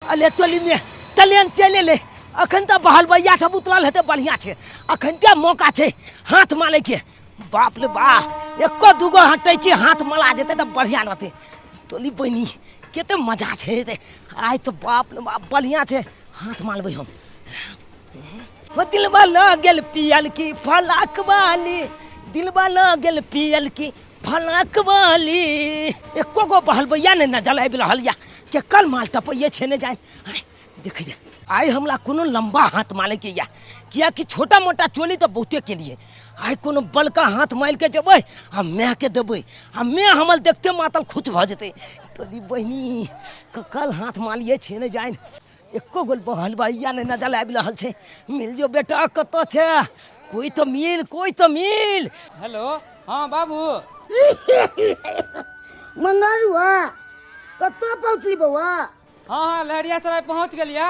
अले तोली में तलेन चले ले अखन त बहल भैया सब उतरल हेते बढ़िया छे अखन ते मौका छे हाथ माले के बाप रे बा एको दुगो हटै छी हाथ मला जेते त बढ़िया रहते तोली बहिनी केते मजा छे आइ तो बाप रे बाप बढ़िया छे हाथ मालबै हम वो दिलवा लग गेल पियल की फलाक वाली दिलवा लग गेल पियल की फलाक वाली एको गो बहल भैया ने न जलाइ रहल या के कल माल टपइए छे ने जाए देख दे आई हमला कोनो लंबा हाथ माले के या किया कि छोटा मोटा चोली तो बहुते के लिए आई कोनो बलका हाथ माल के जबै आ मैं के देबै आ मैं हमल देखते मातल खुश भ जेते तोली बहिनी कल हाथ मालिए छे ने जाए एको गोल बहल भैया ने नजर आबि रहल छे मिल जो बेटा कत छे कोई तो मिल हेलो हाँ बाबू मंगारुआ कत पहुंचली बउआ हाँ लहरिया सराय पहुंच गलिया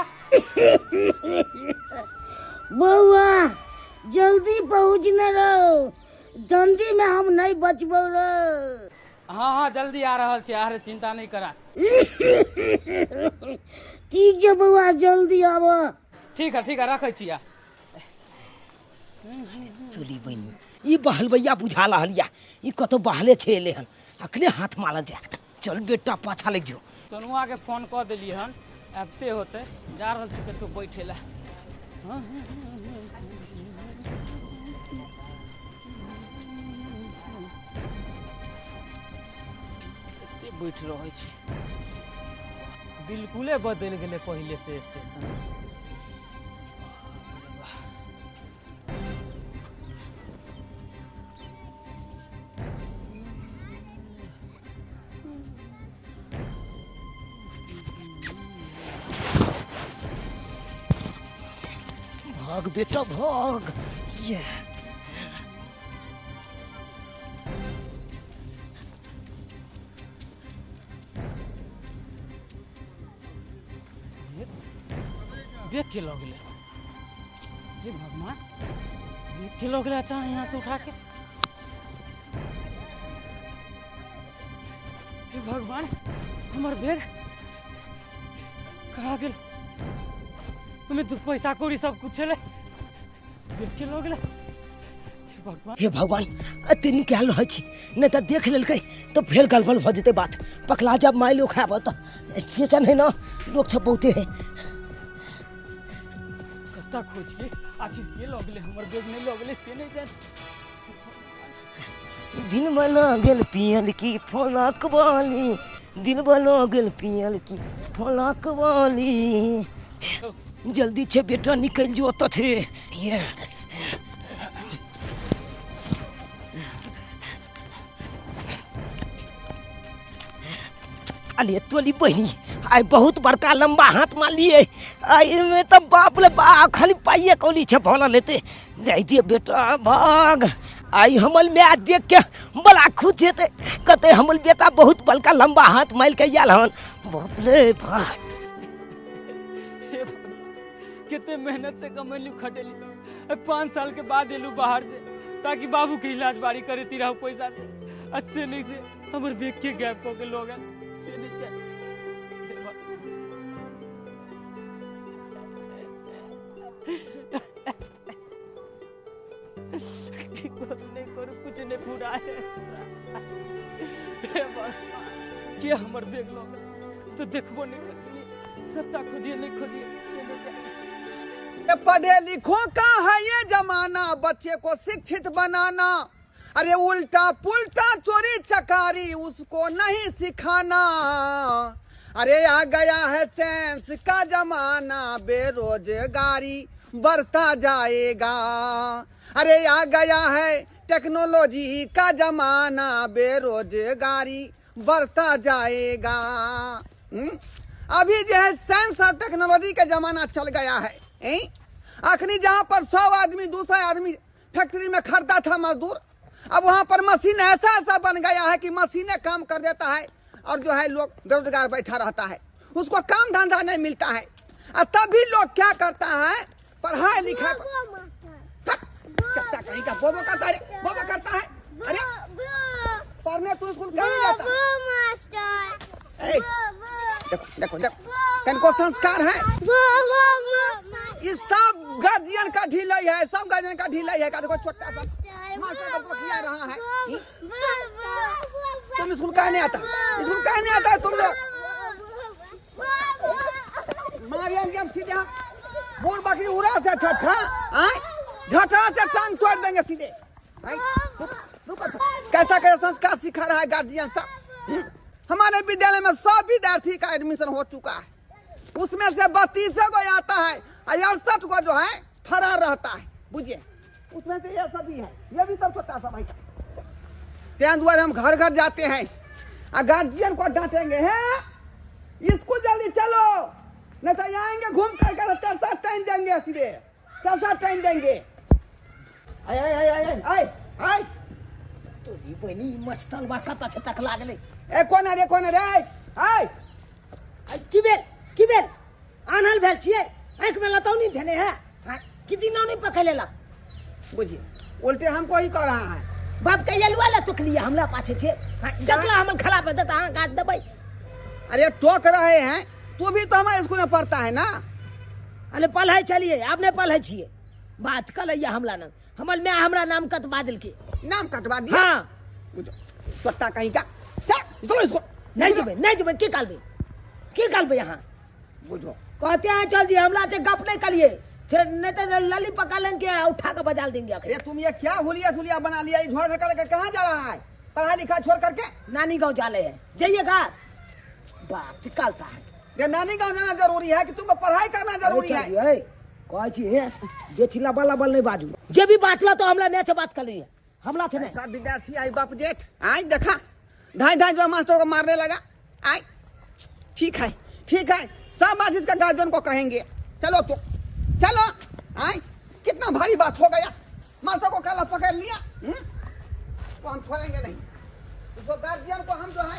बउआ जल्दी पहुंचने रहो ठंडी में हम नहीं बचबो रे हाँ जल्दी आ रहल छी आरे चिंता नहीं करा ठीक है बउआ जल्दी आबो ठीक है रखै छी चोली बहिनी ई बहल भैया बुझा रहलिया ई कतो बहले छे एले हन अखने हाथ मारल जा चल बेटा पाछा लग जो सोनुआ के फोन क देली हन आबते होते जा रहल छी कतो बैठे ला एते बैठ रहै छी बिल्कुले बदल गेले पहले से स्टेशन भाग बेटा भाग ये बेग के लग गए हे भगवान बेग के लग गए चाहे यहाँ से उठा के हे भगवान हमार बेग कहाँ गेल तुम्हें दू पैसा कौड़ी सब कुछ चले बेग के लग गए हे भगवान तीन क्या रह नहीं तो देख ललकै तो फिर गड़बड़ भ जेते बात पकला जब माय लोग खाब तो स्टेशन है ना लोग सब बहुते है कत्ता खोजिए आखिर के लगले हमर बेग नहीं लगले से नहीं जान दिन बना गेल पियल की फलक वाली दिन बना गेल पियल की फलक वाली जल्दी छे बेटा निकल जो तो छे ये अले तोली बहिनी आई बहुत बड़का लंबा हाथ मार लिए आई में तो बाप रे बा खाली पाइए कौली छे भला लेते जाइए बेटा भाग आई हमल में देख के बड़ा खुश हेते कते हमल बेटा बहुत बड़का लंबा हाथ मार के आयल हन बाप रे बा कितने मेहनत से कमैलू खटेली 5 साल के बाद एलू बाहर से ताकि बाबू के इलाज बाड़ी करे रहू पैसा से अच्छे नहीं से हमर बेग के गैप को के लोग से नहीं चाहिए नहीं करू कुछ नहीं पूरा है क्या हमर बेग लोग तो देखबो नहीं करली कत्ता खोजिए नहीं खोजिए से नहीं चाहिए पढ़े लिखो का है ये जमाना बच्चे को शिक्षित बनाना अरे उल्टा पुल्टा चोरी चकारी उसको नहीं सिखाना अरे आ गया है साइंस का जमाना बेरोजगारी बढ़ता जाएगा अरे आ गया है टेक्नोलॉजी का जमाना बेरोजगारी बढ़ता जाएगा अभी जो है साइंस और टेक्नोलॉजी का जमाना चल गया है आखिरी जहाँ पर 100 आदमी 200 आदमी फैक्ट्री में खरीदा था मजदूर अब वहाँ पर मशीन ऐसा बन गया है कि मशीनें काम कर देता है और जो है लोग बेरोजगार बैठा रहता है उसको काम धंधा नहीं मिलता है और तभी लोग क्या करता है पढ़ाई लिखाई कहीं का बोबो करता है अरे पढ़ने तू स्कूल क्यों नहीं जाता देखो देखो देखो इनको संस्कार है। ये सब गार्जियन का ढिलाई है, सब गार्जियन का ढिलाई है। देखो छोटा सा मास्टर को बखिया रहा है। तुम स्कूल का नहीं आता, स्कूल का नहीं आता है तुम लोग। मारिया के हम सीधे बोल बकरी उड़ा से ठठा झटा से टांग तोड़ देंगे सीधे। कैसा कैसा संस्कार सिखा रहा है गार्जियन सब। हमारे विद्यालय में 100 विद्यार्थी का एडमिशन हो चुका है, उसमें से 32 को आता है और 68 को जो है फरार रहता है। बुझिए उसमें से ये सभी है, ये भी सब छोटा सा भाई। त्या द्वारा हम घर घर जाते हैं और गार्जियन को डांटेंगे, हैं स्कूल जल्दी चलो नहीं तो आएंगे घूम कर चरसा टाइम देंगे, सीधे चरसा टाइम देंगे। आय आय आय आय आय आय तोरी बहिनी मस्तलवा कता छ तक लागले। ए कोन रे आय की बेल आनल भेल छियै, आंख में लतौनी धेने है कितनी नौनी पकड़ेला। बुझिए उल्टे हमको ही कह रहा है। बाप के येलुआ ला तुक लिया हमला पाछे छे जतला हम खला पे देता हां गाज दबाई। अरे टोक रहे हैं, तू भी तो हमारे स्कूल में पढ़ता है ना। अरे पढ़ाई चलिए आपने पढ़ाई छिए बात कलैया हमला न हमल में हमरा नाम कत बादल के नाम कटवा दिया। हां बुझो छोटा कहीं का चलो इसको नहीं जबे की कालबे यहां बुझो कहते हैं चल जी हमला से गप नहीं करिए नहीं तो लली पका लेंगे उठा के बजा देंगे। अरे तुम ये क्या हुलिया बना लिया, झोड़ करके कहाँ जा रहा है? पढ़ाई लिखा छोड़ करके नानी गांव जाले है जाइएगा बात निकालता है। ये नानी गांव जाना जरूरी है कि तुमको पढ़ाई करना जरूरी है? कह छी जे चिल्ला बल्ला बल नहीं बाजू जे भी बात ला तो हमला में से बात कर रही है हमला थे नहीं। सब विद्यार्थी आई बाप जेठ आई देखा ढाई जो मास्टर को मारने लगा। आई ठीक है सब बात इसका गार्जियन को कहेंगे। चलो तो चलो आई कितना भारी बात हो गया, मास्टर को कल पकड़ लिया तो हम छोड़ेंगे नहीं उसको। गार्जियन को हम जो है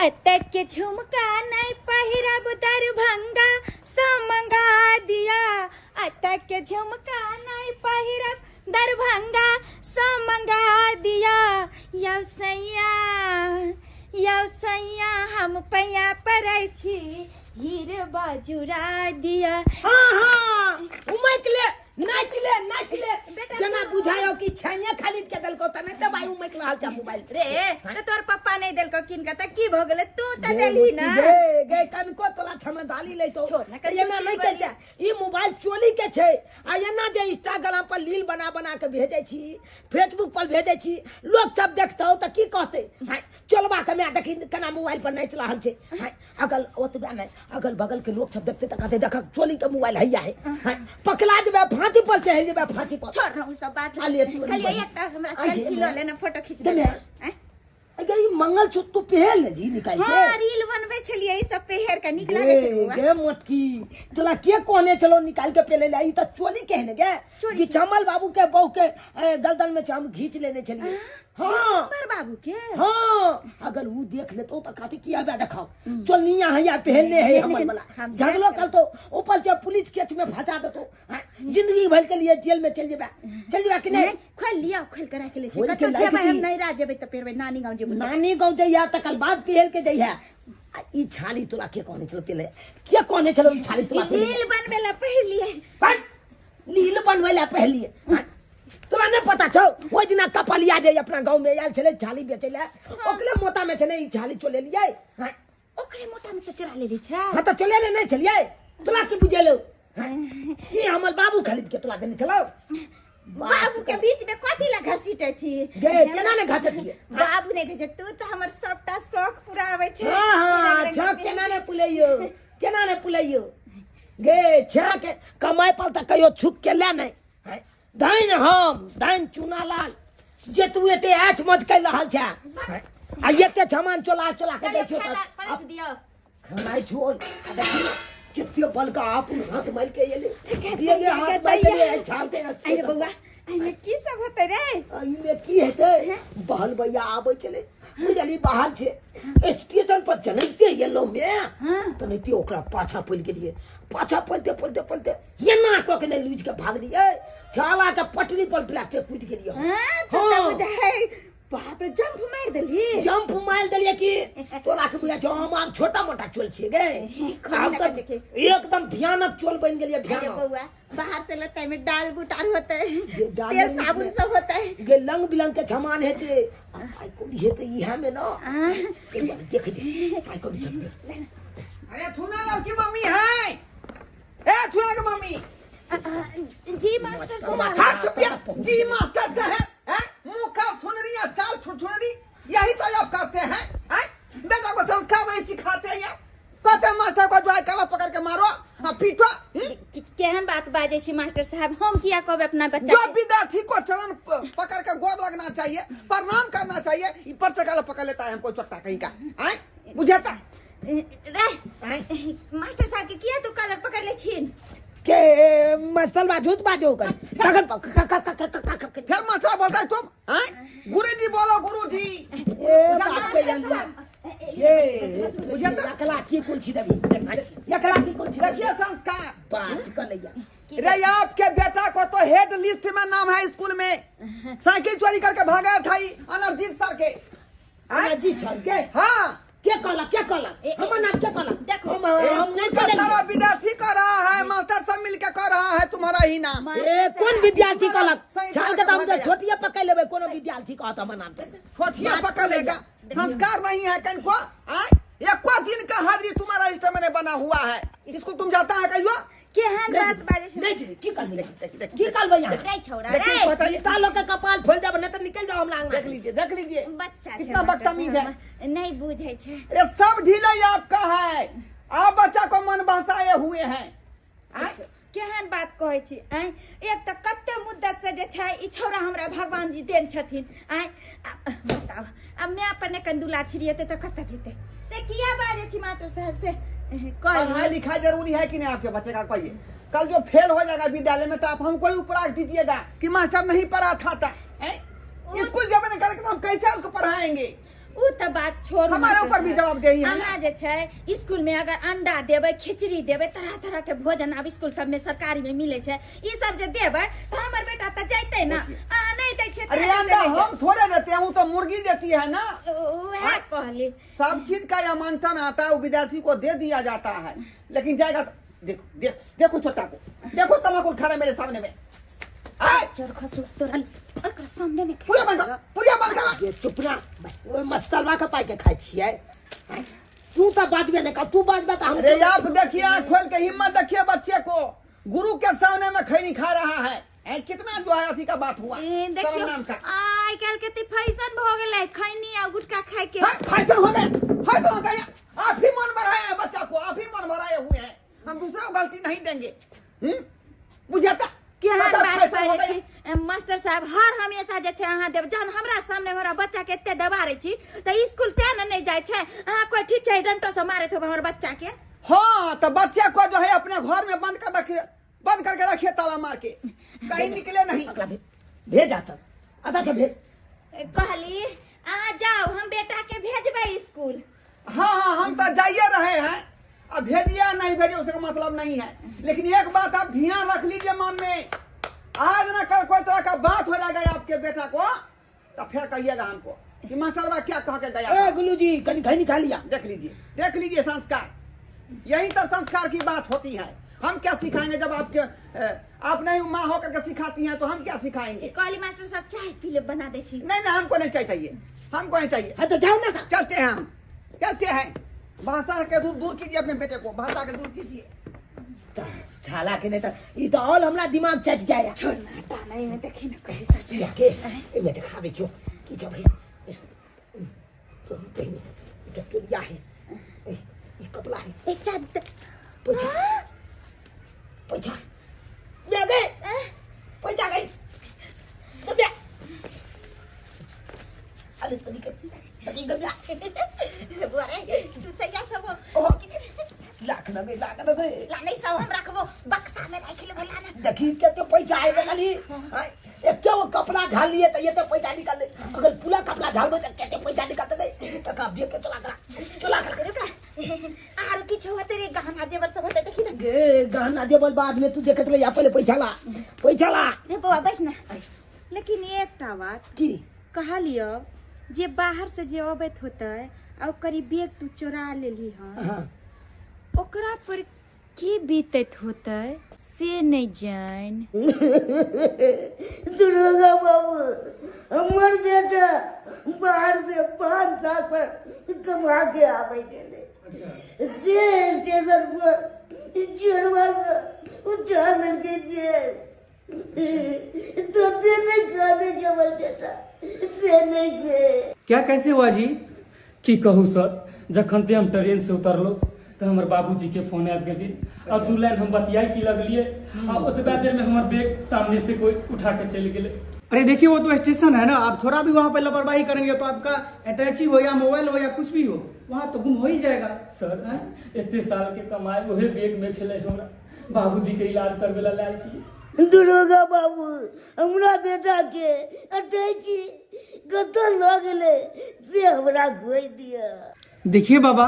अटक के झुमका नहीं पहिरब दरभंगा समंगा दिया। अटक के झुमका नहीं पहिरब दरभंगा समंगा दिया। यौसैया हम पैया पड़ै छी हीर बाजुरा दिया। हां उमैक ले नाच ले जना बुझायो कि छैया खरीद के दलको त नहीं त भाई उमैक लाल चा मोबाइल रे तो तोर पापा नहीं देलको किन का त की भ गेले तू त देली ना गे कनको तोला छमदाली ले तो छोड़ ना एना नहीं कहते ई मोबाइल चोरी के छै आ एना जे इंस्टाग्राम पर रील बना के भेजै छी फेसबुक पर भेजै छी लोग सब देखतौ त की कहते हां चलबा के मैं देखी केना मोबाइल पर नाच रहल छै। हां अगल ओतबा नहीं अगल बगल के लोग सब देखते त कहते देख चोरी के मोबाइल हैया है हां पकड़ा देबे फांसी पर चढ़ जेबे फांसी पर। छोड़ रहू सब बात खाली एकटा हमरा सेल्फी ल लेना फोटो खींच दे। अगे ई मंगलसूत्र तो पहन ले जी निकाल के। हां रील बनबै छलिए ई सब पहर के निक लागे छै। गे मोटकी तोला के कोने चलो निकाल के पहले ले ई त चोरी कहने गे बिचमल बाबू के बहू के गर्दन में हम खींच लेने चलिए। हां पर बाबू के हां अगर वो देख ले तो कहती किया बे देखो चोलनिया है या पहनने है हमर वाला झगड़ो कल तो ऊपर से पुलिस केस में फंसा दे तो जिंदगी भर के लिए जेल में चल जेबा कि नहीं। खोल लिया खोल के रख ले छै कतो जेबे हम नहीं राज जेबे त पेरबे नानी गांव जेबे। नानी गांव जइया त कल बाद पहल के जइया ई छाली तोला के कोने चलो पहले के कोने चलो ई छाली तोला लील बनवेला पहलिए पर लील बनवेला पहलिए तोला नहीं पता छौ ओइ दिना कपलिया जे अपना गांव में आयल छले छाली बेचैला ओकले मोता में छने ई छाली चोले लियै ओकरे मोटा में से चुरा ले छै। हां त चोले ले नहीं छलियै तोला की बुझेलो की हमर बाबू खरीद के तोला देने छलो। बाबू के बीच में कथि ला घसीटे छी गे केना ने घसत छियै बाबू ने कहे तू तो हमर सबटा शौक पूरा आवे छै। हां छ केना ने पुलैयो गे छ के कमाई पर त कहियो छुक के ले नहीं दाइन चुना लाल जे तू एते आछ मत कर रहल छ आ एते सामान चोला के दै छो परस दियो खानाई छोड़ देखी कितने बल का आप हाथ मार के ये ले हाथ मार के छाल के अरे बउआ अइमे की सब होते रे अइमे की हेते बहल भैया आबै चले बुझली बाहर छे स्टेशन पर चलते येलो में तो नहीं ओकरा पाछा पड़ गेलिए पाछा पलते ये ना को के लूज के भाग दिए छाला के पटरी पर ट्रैक्टर कूद गेलिए। हां तो बुझाई बाप रे जंप मार देली जंप मार देलिए कि तोरा के बुझा छ हम छोटा मोटा चोल छिए गे हम तो एकदम भयानक चोल बन गेलिए अरे भयानक बउआ बाहर से लगता है में डाल बुटार होता है डाल तेल साबुन सब होता है गे लंग बिलंग के सामान हेते आई को हेते इहा में ना एक बार देख दे आई को सकते अरे थुना लड़की मम्मी है ए थुना के मम्मी जी मास्टर साहब अच्छा चुपिया जी मास्टर साहब हैं मुंह का सुन रही है चाल छुछुनरी यही सब आप करते हैं हैं बेटा को संस्कार नहीं सिखाते हैं कहते हैं मास्टर को जो है कला पकड़ के मारो हाँ पीटो केहन बात बाजे छी मास्टर साहब हम किया कहब अपना बच्चा जो विद्यार्थी को चरण पकड़ के गोद लगना चाहिए प्रणाम करना चाहिए ऊपर से गला पकड़ लेता है हमको चट्टा कहीं का हैं बुझाता रे मास्टर साहब के किया तू कलर पकड़ ले छीन के मसल बाजूत बाजो कर कखन फिर मास्टर बोलता है तुम हैं गुरुजी बोलो गुरुजी ए बात के ये बुझाता कला की कुल छी दबी ये कला की कुल छी देखिए संस्कार बात कर लिया रे आपके बेटा को तो हेड लिस्ट में नाम है स्कूल में साइकिल चोरी करके भागा था अनर्जित सर के जी छल के हाँ क्या कहला हम नाम क्या कहला देखो, हम नहीं स्कूल का करेंगे सारा विद्यार्थी कर रहा है मास्टर सब मिलके कर रहा है तुम्हारा ही नाम ए कौन विद्यार्थी कहला सही छाल के हम छोटिया पकड़ लेबे कोनो विद्यार्थी कहत हम नाम के छोटिया पकड़ लेगा संस्कार नहीं है कहीं को एक दिन का हाजिरी तुम्हारा इष्ट में बना हुआ है स्कूल तुम जाता है कहियो केहन बात बाजे छी नहीं जी की कर ले की कर बे यहां रे छोड़ा लेकिन रे बताइए तालो के कपाल खोल जाब नहीं तो निकल जाओ हम लांग देख लीजिए बच्चा कितना बदतमीज है नहीं बुझे छे ये सब ढीले आपका है आप बच्चा को मन बहसाए हुए हैं केहन बात कहै छी एक त कते मुद्दत से जे छै ई छौरा हमरा भगवान जी देन छथिन बताओ अब मैं अपने कंदुला छिड़ियते त कत जेते रे किया बाजे छी मास्टर साहब से पढ़ाई लिखाई जरूरी है कि नहीं आपके बच्चे का कहिए कल जो फेल हो जाएगा विद्यालय में तो आप हमको ही उपराग दीजिएगा कि मास्टर नहीं पढ़ा था स्कूल जब निकल के हम कैसे उसको पढ़ाएंगे उ त बात छोड़ हमारे ऊपर भी जवाबदेही है अहाँ जे छै स्कूल में अगर अंडा देबै खिचड़ी देबै तरह तरह के भोजन अब स्कूल सब में सरकारी में मिले छै ई सब जे देबै तो हमर बेटा त जाइते ना नहीं दै छै अरे अंडा हम थोड़े देते हैं वो तो मुर्गी देती है ना वह कहली सब चीज का आमंत्रण आता है वो विद्यार्थी को दे दिया जाता है लेकिन जाएगा देखो देखो छोटा को देखो तमाकुल खा रहा मेरे सामने में चरखा सुत तोरा ओकरा सामने में पूरा बंद कर ये चुप ना ओ मस्तलवा के पाई के खाई छिए तू तो बाजबे नहीं का तू बाजबे तो हम अरे आप देखिए आँख खोल के हिम्मत देखिए बच्चे को गुरु के सामने में खैनी खा रहा है कितना जो है अथी का बात हुआ देखियो नाम का आई काल के फैशन भ गेलै खैनी आ गुटका खाए के फैसल हो गया आप ही मन बढ़ाए हैं बच्चा को आप ही मन बढ़ाए हुए हैं हम दूसरा को गलती नहीं देंगे बुझाता केहन बात बाजै छी मास्टर साहब हर हमेशा जे छै अहाँ देब जहन हमरा सामने हमरा बच्चा के एते दबारै छी त स्कूल ते न नहीं जाय छै अहाँ कोई ठीक छै डंटो से मारे थे हमर बच्चा के हाँ तो बच्चे को जो है अपने घर में बंद करके रखिए ताला मार के कहीं निकले नहीं भेज आता आधा तो भेज कहली आ जाओ हम बेटा के भेजबै स्कूल हाँ हम तो जाइए रहे हैं अब भेजिए नहीं भेजिए उसका मतलब नहीं है लेकिन एक बात आप ध्यान रख लीजिए मन में आज न कल कोई तरह का बात हो जाएगा आपके बेटा को तो फिर कहिएगा हमको कि मास्टर क्या कह के गया गुलू जी कहीं खैनी खा लिया देख लीजिए संस्कार यही सब संस्कार की बात होती है हम क्या सिखाएंगे जब आप नहीं माँ होकर के सिखाती हैं तो हम क्या सिखाएंगे कहली मास्टर साहब चाय पी ले बना दे छी नहीं हमको नहीं चाहिए हमको नहीं चाहिए हाँ तो जाओ ना चलते हैं हम चलते हैं भाषा के दूर कीजिए अपने बेटे को भाषा के दूर कीजिए छाला के नहीं तो ये तो और हमरा दिमाग चट जाए छोड़ ना हटा नहीं देखी ना कहीं सच या के ए मैं दिखा दे छो की जब भैया तो पहले जब तो लिया है ये कपड़ा है एक चाद पैसा ले गए पैसा गई तो बे अरे तनी गया बुआरे तू से क्या सब लाख न गई ला नहीं सब हम रखबो बक्सा में रख ले भला ना देखी के तो पैसा आएगा खाली एक क्या वो कपड़ा झाल लिए तो ये तो पैसा निकाल ले अगर पूरा कपड़ा झाल दो तो कैसे पैसा निकालते गए तो का बिया के चला कर आर की छो तेरे गहना जेवर सब होते देखी ना गे गहना जेवर बाद में तू देखत ले या पहले पैसा ला रे बुआ बस ना लेकिन एकटा बात की कहा लियो जे बाहर से जे अबैत होता है और ओकरी बैग तू चोरा लेली हाँ ओकरा पर की बीतत होता है से नहीं जान। दुर्गा बाबू हमार बेटा बाहर से 5 साल पर कमा के आवे चले से स्टेशन पर चोरवा से उठा लेके जेल तो तेने गाने जबर बेटा से नहीं गए। क्या कैसे हुआ जी? की कहूँ सर, जखन ते हम ट्रेन से उतरलो तो हमारे बाबूजी के फोन आबि गेल और 2 लाइन हम बतियाई की लगलिए और ओतबा देर में हमार बैग सामने से कोई उठा के चले गेले। अरे देखिए वो तो स्टेशन है ना, आप थोड़ा भी वहाँ पे लापरवाही करेंगे तो आपका अटैची हो या मोबाइल हो या कुछ भी हो वहाँ तो गुम हो ही जाएगा। सर इतने साल के कमाए वही बैग में छले हमरा बाबूजी के इलाज करवे ला लायल छी। दुर्गा बाबू हमरा बेटा के अटैची कतो लगले से हमरा खोई दिया। देखिए बाबा,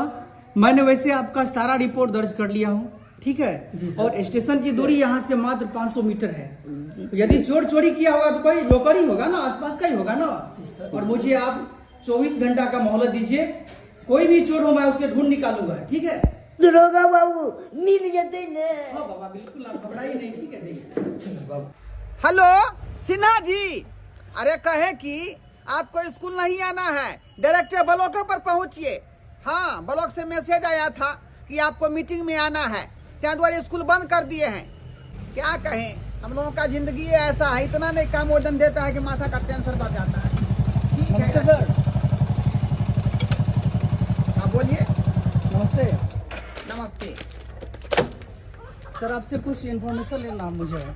मैंने वैसे आपका सारा रिपोर्ट दर्ज कर लिया हूँ, ठीक है जी सर। और स्टेशन की दूरी यहाँ से मात्र 500 मीटर है। यदि चोर चोरी किया होगा तो कोई लोकल ही होगा ना, आसपास का ही होगा ना। जी सर। और मुझे आप 24 घंटा का मोहलत दीजिए, कोई भी चोर हो मैं उसके ढूंढ निकालूंगा, ठीक है? दुर्गा बाबू मिल जते ने। हाँ बाबा बिल्कुल, आप घबराइए नहीं, ठीक है? देखिए चलो बाबू। हेलो सिन्हा जी, अरे कहे कि आपको स्कूल नहीं आना है, डायरेक्ट ब्लॉक पर पहुंचिए। हाँ, ब्लॉक से मैसेज आया था कि आपको मीटिंग में आना है, क्या द्वारा स्कूल बंद कर दिए हैं। क्या कहें, हम लोगों का जिंदगी ऐसा है, इतना नहीं काम वजन देता है कि माथा का टेंशन बढ़ जाता है। ठीक है सर। हाँ बोलिए। नमस्ते नमस्ते, सर, आपसे कुछ इन्फॉर्मेशन लेना मुझे है।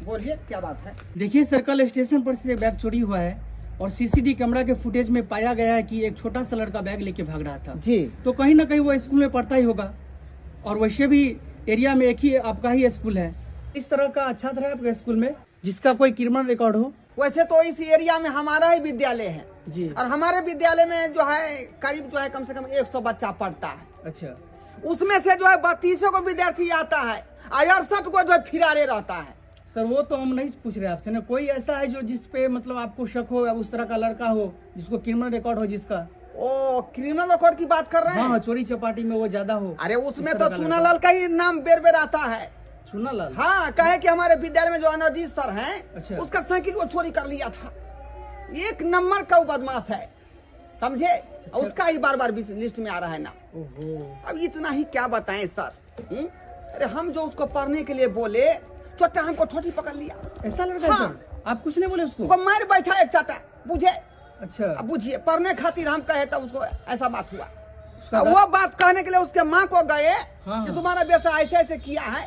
बोलिए क्या बात है। देखिए सर, कल स्टेशन पर से बैग चोरी हुआ है और सीसीटीवी कैमरा के फुटेज में पाया गया है कि एक छोटा सा लड़का बैग लेके भाग रहा था। जी। तो कहीं ना कहीं वो स्कूल में पढ़ता ही होगा और वैसे भी एरिया में एक ही आपका ही स्कूल है। इस तरह का छात्र है आपके स्कूल में जिसका कोई क्रिमिनल रिकॉर्ड हो? वैसे तो इस एरिया में हमारा ही विद्यालय है जी। और हमारे विद्यालय में जो है करीब जो है कम से कम 100 बच्चा पढ़ता है। अच्छा, उसमें से जो है 32 को विद्यार्थी आता है और 68 को जो है फिरारे रहता है। सर वो तो हम नहीं पूछ रहे आपसे ना, कोई ऐसा है जो जिस पे मतलब आपको शक हो या उस तरह का लड़का हो जिसको क्रिमिनल रिकॉर्ड हो जिसका? ओ, क्रिमिनल रिकॉर्ड की बात कर रहे हैं? हाँ, चोरी चपाटी में वो ज्यादा हो। अरे उसमें इस तो तरह का चूनालाल का ही नाम बेर बेर आता है। चूनालाल? हाँ, कहे कि हमारे विद्यालय में जो अनजीत सर हैं, अच्छा। उसका साइकिल को चोरी कर लिया था। 1 नंबर का वो बदमाश है, समझे? अच्छा। उसका ही बार बार लिस्ट में आ रहा है ना। ओहो। अब इतना ही क्या बताएं सर। अरे हम जो उसको पढ़ने के लिए बोले चोटा हमको ठोठी पकड़ लिया। ऐसा लड़का है हाँ। सर? आप कुछ नहीं बोले उसको? वो मार बैठा एक चाटा, बुझे? अच्छा, अब बुझिए, पढ़ने खातिर हम कहे तो उसको ऐसा बात हुआ। उसका अब वो बात कहने के लिए उसके माँ को गए हाँ। कि तुम्हारा बेटा ऐसे ऐसे किया है,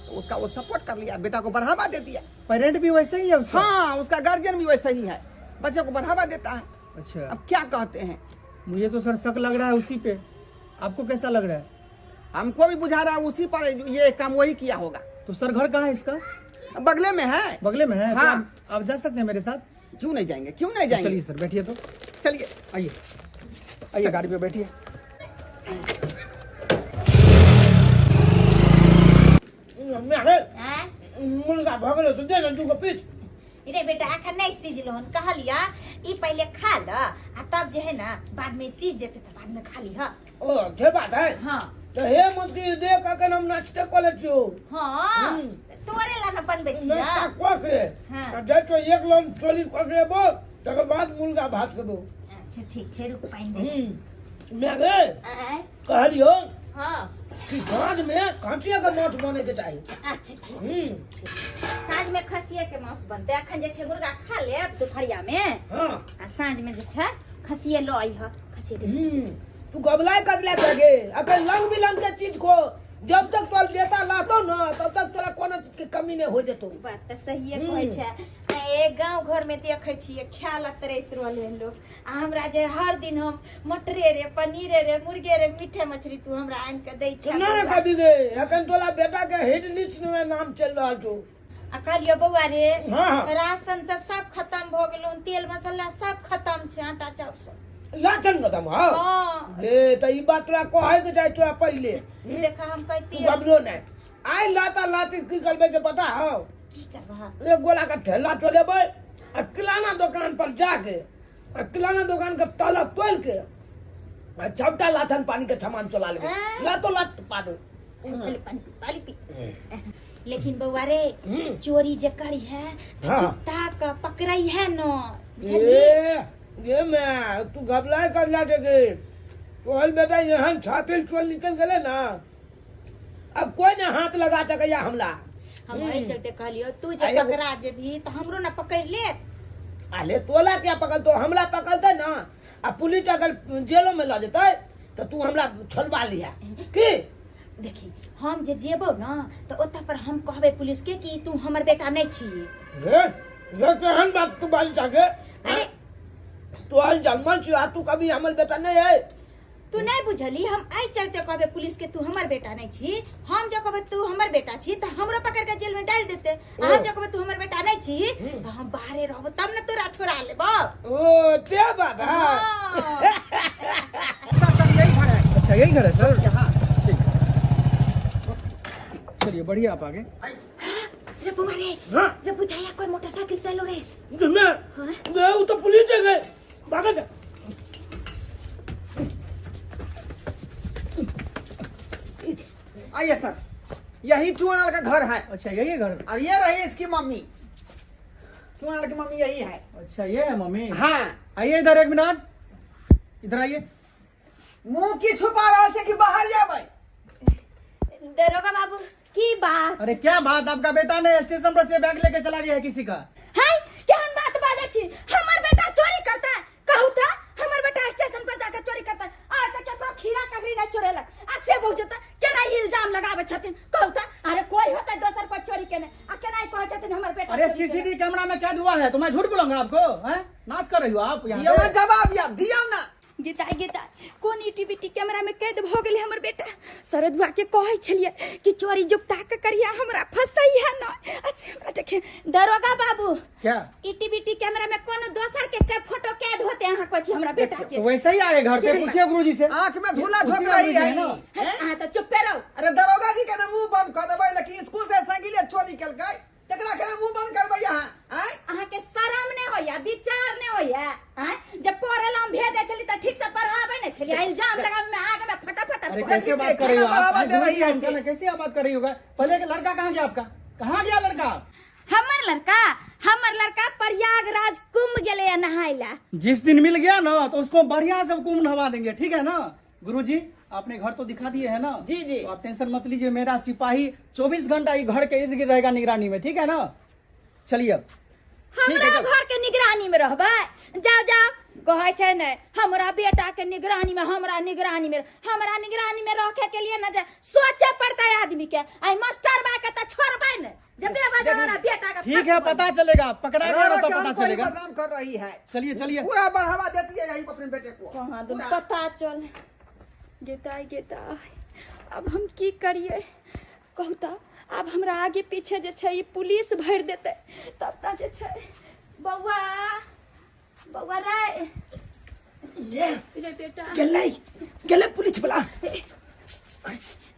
तो उसका वो सपोर्ट कर लिया, बेटा को बढ़ावा दे दिया। पेरेंट भी वैसे ही है उसका? हाँ, उसका गार्जियन भी वैसे ही है, बच्चे को बढ़ावा देता है। अच्छा, अब क्या कहते हैं, मुझे तो सर शक लग रहा है उसी पे। आपको कैसा लग रहा है? हमको भी बुझा रहा है उसी पर ये काम वही किया होगा। तो सर घर कहाँ है इसका? बगले में है। बगले में है? तो हाँ। आप जा सकते हैं मेरे साथ? क्यों नहीं जाएंगे, क्यों नहीं जाएंगे। चलिए सर, बैठिए तो। चलिए। आइए आइए, गाड़ी पे बैठिए। मुर्गा भगलो तो दे ना दूगो पीस। रे बेटा अखन नहीं सीझलो हन, कहलिया ई पहले खा ल आ तब जे है ना बाद में सीझ जेते तो बाद में खा ली। हाँ ओ के बात है। हाँ तो हे मुर्गी देख के हम नाचते कोले छु। हाँ तोरे ला न बनबे छी। नाचता कोसे। हाँ। और जे तो एक लोन चोली कोसे बो, तकर बाद मुर्गा भात के दो। अच्छा ठीक छे, रुक पाइन दे छी। मैं गे आय कहलियो हाँ कि साँझ में खसिया का मांस बने के चाहिए। अच्छा ठीक। साँझ में खसिया के मांस बनते, अखन जे छे मुर्गा खा ले दोपहरिया में हाँ। आ साँझ में जे छे खसिया लो आई ह खसिया दे। तू गबलाय कदले कगे अगर रंग बिरंग के चीज को जब तक तोर बेटा लातो न तब तक तोरा कोनो चीज के कमी नहीं हो जेतो। बात तो सही है कहै छै। ए गांव घर में देखे छिए ख्याल तरस रहले लोग। आ हमरा जे हर दिन हम मटरे रे पनीरे रे मुर्गे रे मीठे मछली तू हमरा आन के दै छै। ना ना कभी गे अखन तोला बेटा के हिट लिस्ट में नाम चल रहा छो। आ कहलियो बौआ रे हाँ। राशन सब खत्म भ गेलो, तेल मसाला सब खत्म छै, आटा चाउर सब लाचन कदम हां। हां ए त ई बात तोरा कहै के चाहि तोरा पहिले। देखा हम कहती तू गबलो नहीं आइ लाता लाती की करबे से पता हो? की करबा एक गोला का ठेला चलेबै आ किराना दुकान पर जाके किराना दुकान का ताला तोड़ के छपटा लाछन पानी का सामान चला ले लातो लात पा दो। पहले पानी पी लेकिन बउआ रे चोरी जे करी है हाँ। जुत्ता का पकड़ाई है न बुझली। ये मैं तू घबराए कर लागे के तोहल बेटा यहाँ छातिल चोल निकल गए ना, अब कोई ना हाथ लगा सके हमला। हमारे चलते कहलियो तू जे पकड़ा जे भी तो हमरो ना पकड़ ले। अरे तोला क्या पकड़ तो हमला पकड़ते ना, अब पुलिस अगर जेलों में ला देते तो तू हमला छोड़वा लिया की। देखी हम जे जेबो ना तो ओता पर हम कहबे पुलिस के कि तू हमर बेटा नहीं छी। ये केहन बात तू बाल जाके अरे तू आज जन्मल छी तू कभी हमर बेटा नहीं है। तू नहीं बुझली हम आई चलते कहबे पुलिस के तू हमर बेटा नहीं छी। हम जो कहबे तू हमर बेटा छी तो हमरो पकड़ के जेल में डाल देते। हम जो कहबे तू हमर बेटा नहीं छी तो हम बाहरे रहबो तब न तोरा छोड़ा लेबो। ओ ते बात यही घर है। अच्छा यही घर है सर। हाँ चलिए बढ़िया आप आगे। रे बुआ रे हाँ। रे बुझाया कोई मोटरसाइकिल से लो रे। मैं वो तो पुलिस है गए भागा जा। आइए सर, यही चूनाल का घर है अच्छा यही घर। और ये रही इसकी मम्मी। चूनाल की मम्मी यही है। अच्छा ये है मम्मी। हाँ आइए इधर एक मिनट, इधर आइए। मुंह की छुपा रहा है कि बाहर जा भाई। दरोगा बाबू की बात अरे क्या बात, आपका बेटा ने स्टेशन पर से बैग लेके चला गया है किसी का। है क्या बात बाजे छी। हमर बेटा चोरी करता है कहू था। हमर बेटा स्टेशन पर जाकर चोरी करता है। आज तक केकरो खीरा ककड़ी नहीं चोरेला आ से बहुजता केना इल्जाम लगावे छथिन कहू था। अरे कोई होता दोसर पर चोरी केने आ केना कहै छथिन हमर बेटा। अरे सीसीटीवी कैमरा में कैद हुआ है तो मैं झूठ बोलूंगा आपको? हैं नाच कर रही हो आप यहाँ ये पे? जवाब या दिया ना। गीता गीता कोन टीवी कैमरा में कैद भ गेले हमर बेटा। शरद बुआ के कहै छलिए कि चोरी जुक्ता के करिया हमरा फसई है न। असे हमरा देखे दरोगा बाबू क्या टीवी कैमरा में कोनो दोसर के फोटो कैद होते यहाँ को छी हमरा बेटा के। तो वैसे ही आए घर पे, पूछिए गुरुजी से। आंख में धूला झोंक पूछिए रही गुरुजी है ना। हां तो चुप रहो। अरे दरोगा जी का मुंह बंद कर देबै लेकिन स्कूल से साइकिल चोरी कल गई तकरा के मुंह बंद करबै यहाँ। हैं अहाँ के शरम ने होया विचार ने होया। हैं जब पढ़ल हम भेजे चली त ठीक से पढ़ाबै ने छली इल्जाम लगावे में आगे में फटाफट। अरे कैसे बात कर रही हो आप? कैसे आप बात कर रही होगा? पहले के लड़का कहाँ गया आपका? कहाँ गया लड़का? हमर लड़का प्रयागराज कुंभ गेले नहाइला। जिस दिन मिल गया ना तो उसको बढ़िया से कुंभ नहवा देंगे, ठीक है ना? गुरुजी आपने घर तो दिखा दिए है ना? जी जी। तो आप टेंशन मत लीजिए, मेरा सिपाही 24 घंटा ये घर के इर्द गिर्द रहेगा निगरानी में, ठीक है ना? चलिए अब हमरा घर के निगरानी में रहबै। जाओ जाओ कहै छै ने हमरा बेटा के निगरानी में हमरा निगरानी में रखे के लिए न सोचे पड़ता है आदमी के। आई मास्टर बा के त छोड़बै ने जब बजे हमरा बेटा का ठीक है, पता चलेगा, पकड़ा गया तो पता चलेगा। बदनाम कर रही है। चलिए चलिए पूरा बढ़ावा देती है यही अपने बेटे को। कहाँ दूँ पता चल। गेता अब हम की करिए कहू त। अब हमरा आगे पीछे जे छै ई पुलिस भर देते तब तक जे छै बउआ रे बेटा गेले पुलिस वाला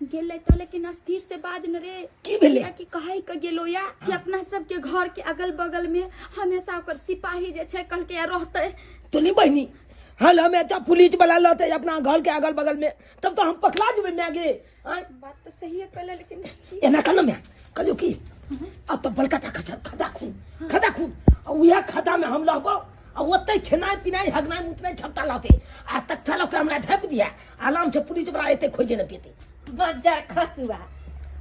गेले तो लेकिन अस्थिर से बाज न रे की भेले कि कहे के गेलो या कि अपना सब के घर के अगल बगल में हमेशा ओकर सिपाही जे छै कल के रहते तो नहीं बहनी। हल हमें अच्छा पुलिस वाला लते अपना घर के अगल बगल में तब तो हम पकड़ा जबे मैं गे। बात तो सही है कल लेकिन एना कल में कहियो की अब तो बलका खदा खून और वह खदा में हम रहबो और ओते खेनाई पिनाई हगनाई मुतनाई छपटा लाते आ तक थलो के हमरा धप दिया आराम से पुलिस वाला एते खोजे न पेते। बज्जर खसुआ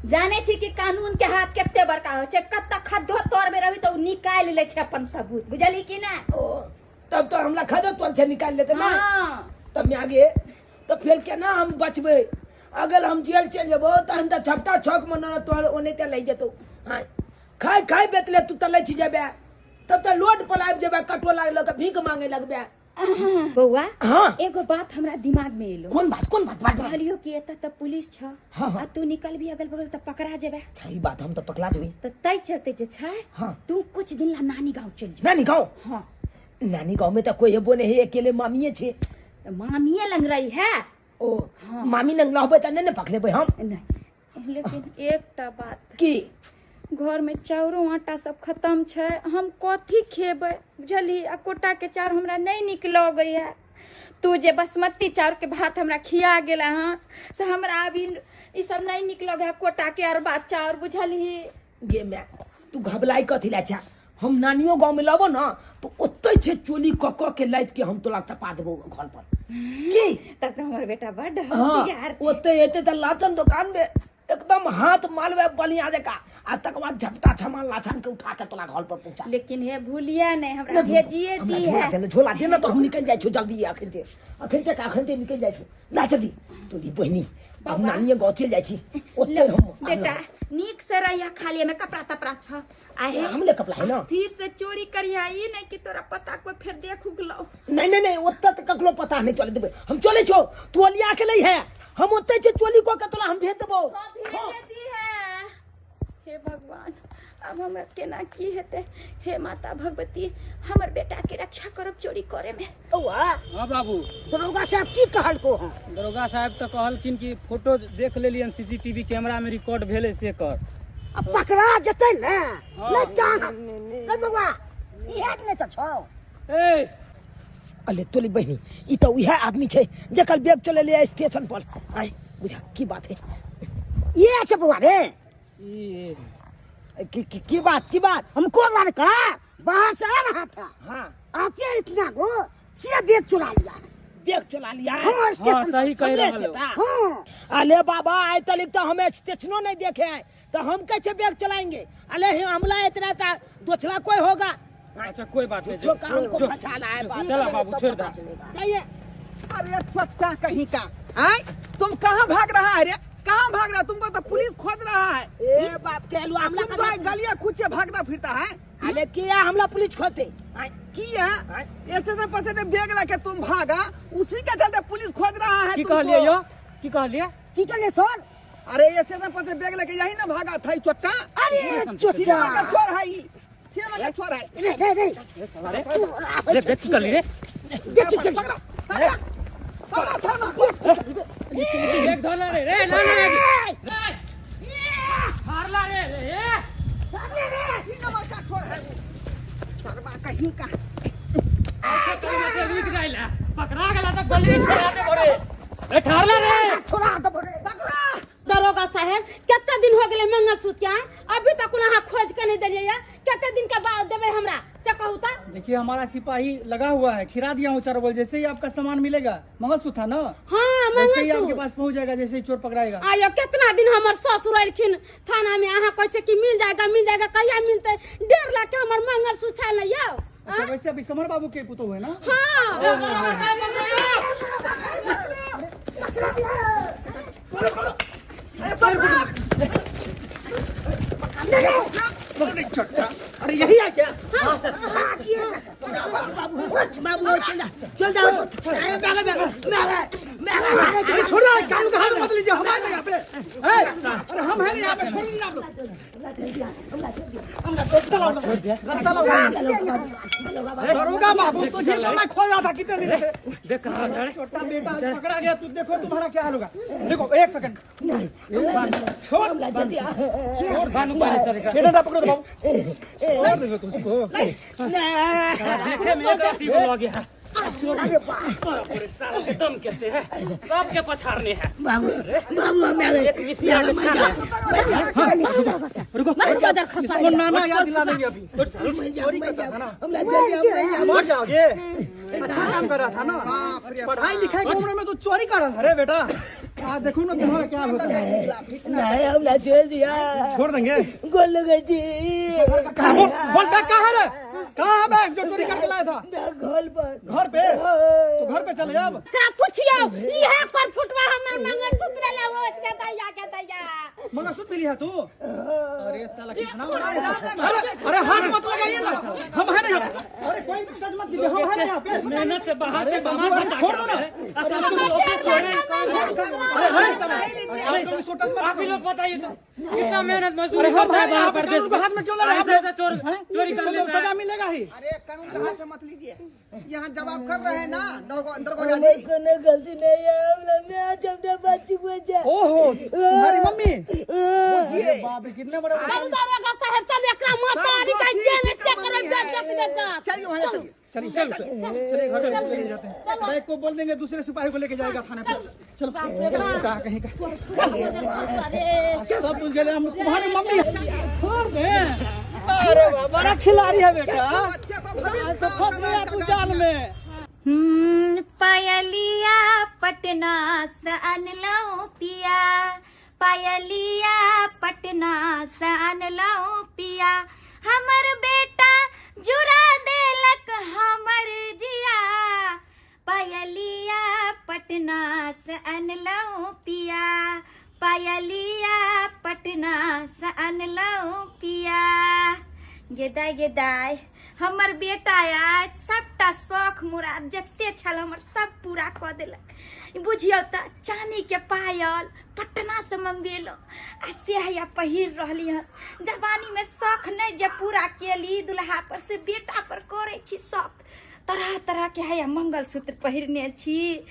जाने छी कि कानून के हाथ केते बड़का हो छै। कत्ता खद्दो तोर में रही तो निकाल ले छै अपन सबूत बुझली कि ना। तब तो हमला खदो तोल से निकाल लेते ना। तब में आगे तो फिर केना हम बचबे? अगर हम जेल चल जेबो तो हम तो छपटा छक में न तोर ओने ते ले जतो। हां खाई बेतले तू तले छी जेबे तब तो लोड पर आब जेबे कटो लागलो के भीख मांगे लगबे। बउआ हाँ एगो बात हमरा दिमाग में एलो। कौन बात कहलियो कि एत त पुलिस छ आ तू निकल भी अगल बगल त पकड़ा जेबे। सही बात हम तो पकड़ा देबे। तो तई चलते जे छै तू कुछ दिन ला नानी गांव चल जा। नानी गांव? हां नानी गांव में तो कोई हेबो नहीं है, अकेले मामीए छे। मामीए लंग रही है। ओ मामी नंग लाबे त नहीं पकड़ेबे हम। नहीं लेकिन एकटा बात की घर में चाउरो आटा सब खत्म छै हम कथी खेबै बुझली आ कोटा के चाउर हमरा नहीं निक लगे है। तू जे बासमती चाउर के भात हमरा खिया गेला हन से हमरा अभी ई सब नहीं निक लगे है कोटा के अरबा चाउर बुझली। गे मैं तू घबलाई कथी ला छा हम नानियो गांव में लबो ना तो ओतै छे चोली क के लाइत के हम तोला टपा देबो घर पर की तब तो हमर बेटा बड़ हां होशियार छे। ओतै एते त लाचन दुकान में एकदम हाथ मालवे बलिया जका आ तक बाद झपटा छमान लाछन के उठा के तोला घर पर पहुंचा। लेकिन हे भूलिया नहीं हमरा भेजिए दी है। झोला दे ना तो हम निकल जाय छु जल्दी अखन ते निकल जाय छु ला जल्दी तो दी बहनी हम नानिए गांव चल जाय छी ओतै हम बेटा नीक से रहिया खाली में कपड़ा तपड़ा छ आहे हमले कपड़ा है ना फिर से चोरी करिया ई नहीं कि तोरा पता कोई फिर देख उगलो। नहीं ओत्ता तक ककरो पता नहीं चले देबे हम चले छो तू लिया के नहीं है हम ओत्ते छे चोली को के तोला हम भेज देबो। भेज दी है हे भगवान अब हमरा केना की हेते। हे माता भगवती हमर बेटा के रक्षा करब चोरी करे में। औआ हाँ बाबू दरोगा साहब की कहल को है? दरोगा साहब तो कहलखिन कि फोटो देख लेलियन सीसीटीवी कैमरा में रिकॉर्ड भेले से कर। अब पकड़ा जतै ना नहीं जान नहीं बउआ इहे नहीं त छौ। ए अले तोली बहनी ई तो उहे आदमी छे जकल बैग चले ले स्टेशन पर आय बुझा की बात है ये छ बउआ रे ई की बात हमको लड़का बाहर से आ रहा था हां आपने इतना को से बैग चुरा लिया। बैग चला लिया है हाँ स्टेशन सही कह रहल हो। हाँ अले बाबा आय तलिक तो हमें स्टेशनो नहीं देखे हैं तो हम कैसे बैग चलाएंगे। अले हमला इतना था दूसरा कोई होगा। अच्छा कोई बात नहीं जो काम को फंसाना है बात चला बाबू छोड़ दे। चाहिए अरे छोटा कहीं का आय तुम कहाँ भाग रहा है रे? कहाँ भाग रहा है? तुमको तो पुलिस खोज रहा है। ए बाप के लो हमला तुम तो गलियां खुचे भागता फिरता है। अले किया हमला पुलिस खोते किया स्टेशन पर से बैग लेके तुम भागा उसी के चलते पुलिस खोज रहा है की तुमको। कहलिए यो की कहलिए की कर ले सर? अरे स्टेशन पर से बैग लेके यही ना भागा था चोट्टा। अरे सिनेमा का चोर है ये सिनेमा का चोर है। रे बेटी कर ली रे पकड़ो बैग धोला रे रे ना ना हारला रे रे सिनेमा का चोर है शर्मा कहीं का। ऐसे कहीं से लूट गइला पकड़ा गेला तो गली छोड़ा दे बड़े ए ठारला रे छोड़ा तो बड़े पकड़ा दरोगा साहब कितना दिन हो गए मंगलसूत्र के अभी तक वहाँ खोज के नहीं दिलिए या कितने दिन के बाद देवे हमरा से कहू ता। देखिए हमारा सिपाही लगा हुआ है खिरा दिया हूँ 4 बजे जैसे ही आपका सामान मिलेगा मंगलसूत्र था ना हाँ वैसे ही आपके मंगलसूत्र पास पहुँच जाएगा जैसे ही चोर पकड़ाएगा। आयो कितना दिन हमार ससुर अखिन थाना में अहाँ कहे कि मिल जाएगा कहिया मिलते 1.5 लाख के हमार मंगलसूत्र छल यो। अच्छा वैसे अभी समर बाबू के पुतो है ना। अरे यही है क्या बाबू चल जाओ छोड़ो कानून का हाथ मत लीजिए हमारे यहाँ पे अरे हम हैं यहाँ पे छोड़ दीजिए आप लोग। दरोगा बाबू तुझे तो मैं खोज रहा था कितने दिन से। देख कहां है छोटा बेटा आज पकड़ा गया तू देखो तुम्हारा क्या हाल होगा। देखो 1 सेकंड छोड़ बानू मारे सर बेटा ना पकड़ो बाबू छोड़ दे तो उसको देखे में एक राती हो गया पूरे साल के दम कहते हैं सबके पछाड़ने हैं एक मिसिया के छाड़ रुको इसको नाना याद दिला देंगे अभी चोरी करता था ना मर जाओगे। अच्छा काम कर रहा था ना पढ़ाई लिखाई की उम्र में तू चोरी कर रहा था रे बेटा। आज देखो ना तुम्हारा क्या होता है। नहीं हमला छोड़ दिया छोड़ देंगे गोल लगे जी बोल बैग कहाँ है रे? कहाँ है बैग जो चोरी करके लाया था? घर पर घर पे तो घर पे चले अब करा पूछियो ये कर फुटवा हमर मंगलसूत्र ले वो के दैया मंगलसूत्र मिली है तू? अरे साला कितना अरे हाथ मत लगाइए ना हम हैं यहाँ। अरे कोई टच मत कीजिए हम हैं यहाँ पे। मेहनत से बाहर से बाहर अरे छोड़ दो ना आप ही लोग बताइए तो कितना मेहनत अरे मजदूरी हम करता है हैं यहाँ बाहर पे परदेश कानून का हाथ में क्यों लगा ऐसे ऐसे चोरी कर लेता सजा है। मिलेगा ही। अरे कानून का हाथ में मत लीजिए यहाँ जवाब कर रहे हैं ना दरोगा जी। कोनो गलती नहीं है हमला मैं जब बच्ची को जा ओहो तुम्हारी मम्मी पूछिए। बाप रे कितने बड़े चल दरोगा साहब चल एकरा मातारी का जेल से कर बेइज्जत चलिए वहाँ चलिए। चलिए चलिए घर ले जाते हैं। बैग को बोल देंगे दूसरे सिपाही को लेके जाएगा थाने पर। चलो कहाँ कहीं का सब कुछ गए हम तुम्हारी मम्मी छोड़ दे। अरे वाह बड़ा खिलाड़ी है बेटा, आज तो फंस गया तू जाल में। पायलिया पटना से अनलाओ पिया, पायलिया पटना से अनलाओ पिया, हमर बेटा जुरा देलक हमर जिया, पायलिया पटना से अनलाओ पिया, पायलिया पटना से अनलाओ पिया। गेदाय गेदाय हमर बेटा आज सबटा शौक मुराद जते छल हमर सब पूरा कऽ देलक। बुझियौ तऽ चांदी के पायल पटना से मंगेलो आ से हैया पहिर रहली हन। जवानी में शौक नहीं जे पूरा केली, दुल्हा पर से बेटा पर करे छी शौक। तरह तरह के हैया मंगलसूत्र पहिरने छी।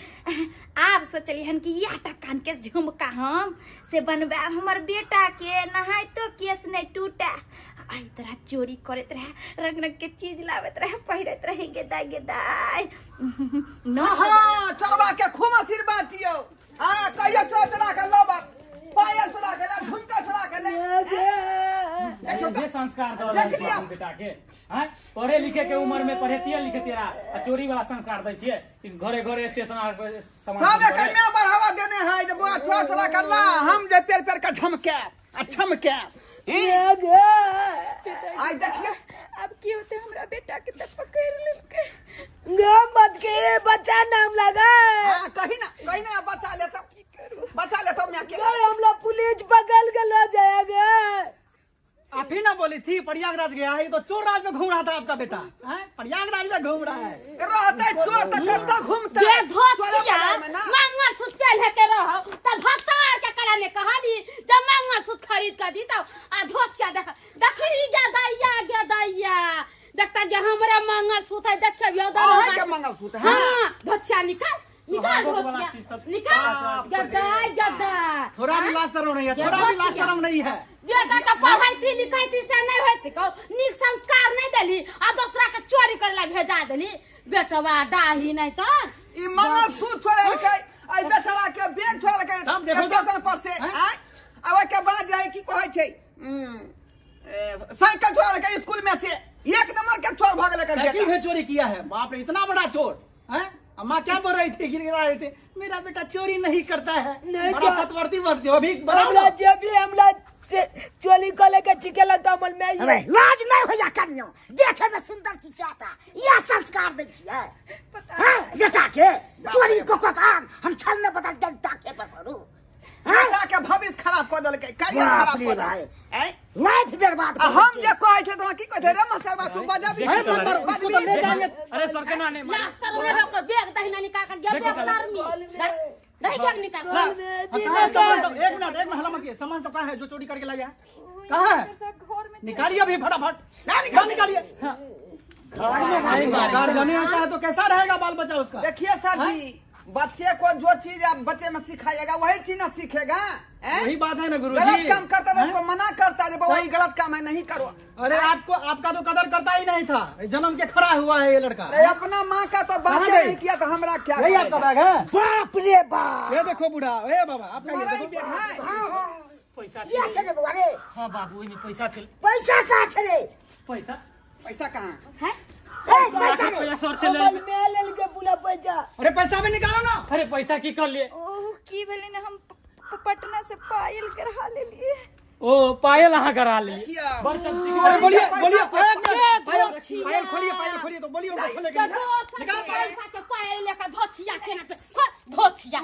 आब सोचली हन कि याटा कान के झुमका हम से बनबाब, हमर बेटा के नहाय तो केस नहीं टूटे। आई तरह चोरी करत रहे, रंग रंग के चीज लावत रहे, पहिरत रहे गेदाय गेदाय। हाँ चलवा के खूब आशीर्वाद दियो। हाँ कहियो चोरा के लो बात, पायल चोरा के ले, झुमका चोरा के ले। जे संस्कार दे हम बेटा के, हैं पढ़े लिखे के उम्र में पढ़ेतिया लिखतिया आ चोरी वाला संस्कार दै छियै कि घरे घरे स्टेशन आर पर सामान सबे कन्या बढ़ावा देने है जे बुआ चोरा चोरा कर ला, हम जे पेड़ पेड़ का झमके आ छमके। आई देखिए अब की होते हमरा बेटा के तब पकड़ लेलके। मत के बच्चा नाम लगा हाँ कहीं ना बचा लेता मैं के। हमला पुलिस पकड़ के ले जाएगा। आप ही ना बोली थी प्रयागराज गया है, ये तो चोर राज में घूम रहा था आपका बेटा। हैं प्रयागराज में घूम रहा है। रहते चोर तो करता घूमता ये चोरा धोतिया बाजार में ना। मंगलसूत्र पहन के रहो तब भक्तार के कराने कहली जब मंगलसूत्र खरीद कर दी तब आ धोतिया देखली दैया देखता जे हमरा मंगलसूत्र है देखियो आहे के मंगलसूत्र है। हां धोतिया निकाल धोतिया निकाल गदा थोड़ा भी लाज शर्म नहीं है, थोड़ा भी लाज शर्म नहीं है। बेटा तो पढ़ाई लिखाई से नहीं होती को निक संस्कार नहीं देली आ दूसरा के चोरी करला भेजा देली। बेटवा डाही नहीं तो ई मंगलसूत्र छोड़े के आई बेचारा के बैग छोड़ के तब देखो स्टेशन पर से आय आवे के बाद जाए की कहै छै साइकिल छोड़ के स्कूल में से एक नंबर के चोर भाग लेकर साइकिल बेटा। में चोरी किया है, बाप रे इतना बड़ा चोर है। अम्मा क्या बोल रही थी, गिरा रहे थे मेरा बेटा चोरी नहीं करता है, बड़ा सतवर्ती वर्ती हो भी हमला जे भी हमला से चोरी को लेके चिके लगता अमल में अरे लाज नहीं हो जा करियो, देखे में सुंदर की चाहता यह संस्कार दे छियै। हां बेटा के चोरी को काम हम छल न बदल जनता के पर करू। बेटा के भविष्य खराब कर देलकै, करियर खराब कर देलकै। लाइफ बर्बाद आ हम जे कहै छै तो की कहै रे मास्टर बा तू बजाबी है मतर उसको तो ले जाएंगे। अरे सर के नाने लास्टर में होकर बैग दहिना निकाल कर गया बेशर्मी दही बैग निकाल एक मिनट हला मत किए। सामान सब कहाँ है जो चोरी करके लाया है, कहाँ है? निकालिए अभी फटाफट निकालिए। गार्जियन ऐसा है तो कैसा रहेगा बाल बच्चा उसका। देखिए सर जी बच्चे को जो चीज आप बच्चे में सिखाइएगा वही चीज ना सीखेगा। वही बात है ना गलत गुरुजी। काम करता है उसको मना करता है वही गलत काम है नहीं करो। अरे आपका तो कदर करता ही नहीं था, जन्म के खड़ा हुआ है ये लड़का। अपना माँ का तो बात नहीं किया तो हमरा क्या यही आपका बैग है। बाप रे बाप ये देखो बूढ़ा, ए बाबा आपका ये देखो। पैसा क्या छे बुआ रे? हां बाबू इनी पैसा छे। पैसा कहाँ छे रे? पैसा कहाँ है? पैसा रे? पैसा सर छे ले मैं ले के पूरा पैसा। अरे पैसा भी निकालो ना। अरे पैसा की कर लिए ओह की भेले ने हम पटना से पायल करहा ले लिए। ओ पायल अहाँ करा ली बोलिए पायल खोलिए तो बोलिए उनको खोले के निकालो पायल लेकर धोतिया के ना धोतिया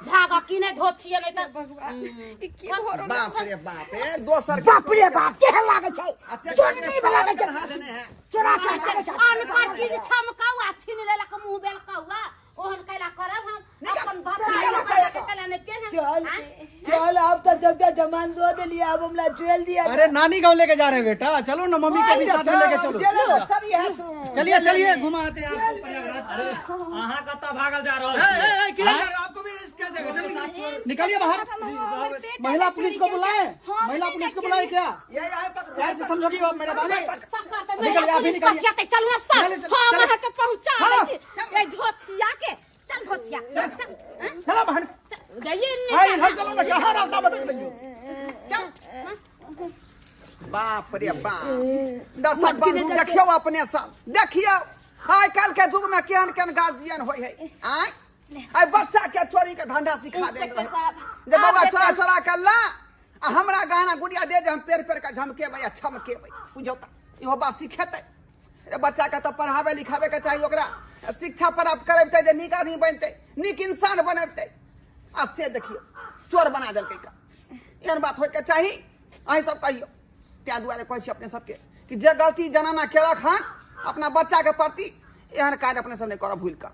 भागा की नहीं धोतिया नहीं तो भगवान ई की भरो बाप रे बाप दोसर बाप रे बाप के लागे छै चोरी वाला के हां लेने हैं चोरा के लागे छै अनका चीज छमकावा छीन लेला के मुंह बेल कौवा ओहन कैला करब हम निकाल, अपन निकाल, भतार निकाल, के कैला ने पेन चल चल आप तो जब जमान दो दे लिया अब हमला जेल दिया अरे नानी गाँव लेके जा रहे हैं बेटा, चलो ना मम्मी के भी साथ में लेके चलो। चलिए चलिए घुमाते हैं आपको प्रयागराज। अहाँ कत्ता भागल जा रहल ए, छी क्या कर रहे हो? आपको भी रिस्क क्या जगह? जल्दी निकलिए बाहर। महिला पुलिस को बुलाए, महिला पुलिस को बुलाए क्या? प्यार से समझोगी आप मेरे बात में? निकलिए, आप भी निकलिए। चल ना चले, सर चले, हम चले। के पहुंचा हाँ। दे छी ए धोछिया के चल धोछिया चल चलो बाहर। गइए आई इधर चलो ना, कहाँ रास्ता भटक रही हो? बाप रे बाप, दर्शक बंधु देखियो अपने सब, देखियो आइ काल्हि के युग में केहन केहन गार्जियन होय है। आइ बच्चा के चोरी के धंधा सिखा दे रहे जे बाबा चोरा चोरा के ला आ हमरा गहना गुड़िया दे जे हम पेड़ पेड़ के झमकेबै आ छमकेबै, बुझौ त इहो बात सिखेतै। रे बच्चा के तो पढ़ावे लिखावे के चाहिए, ओकरा शिक्षा प्राप्त करैबतै जे नीक आदमी बनतै, नीक इंसान बनैबतै। आ से देखियो चोर बना देलकै का, एहन बात होय के चाही। अहीं सब कहियो, त्या दुआरे कहै छी अपने सबके कि जे गलती जनाना केलक हन अपना बच्चा के प्रति, एहन काज अपने सब नहीं करब भूल कर।